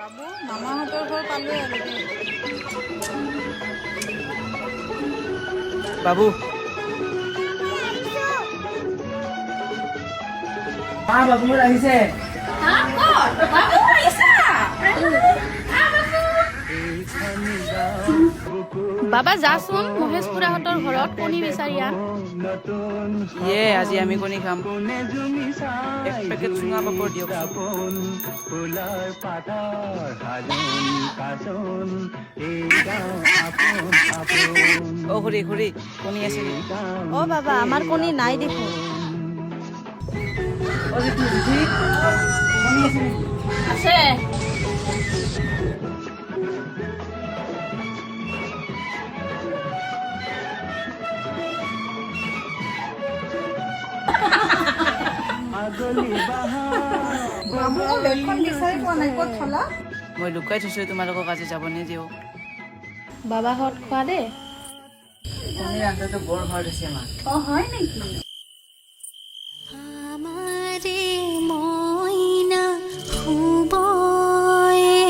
বাবু মামাহঁতৰ ঘৰ পালোৱে আৰু দেই। বাবু বাবু আহিছে। বাবা যাচোন মহেশ খুৰাহঁতৰ ঘৰত কণী বিচাৰি আন। ইয়ে আজি আমি কণী খাম। এক পেকেট চুঙা পাপৰ দিয়ক। অ খুৰী খুৰী কণী আছে নেকি? অ বাবা আমাৰ কণী নাই দেখোন। আছে। মই লুকাই থৈছো তোমালোকক আজি যাব নিদিওঁ। বাবাহঁত খোৱা দেই। কণীৰ আঞ্জাটো বৰ সোৱাদ হৈছে আমাৰ। অ হয় নেকি? আমাৰে মইনা শুবয়ে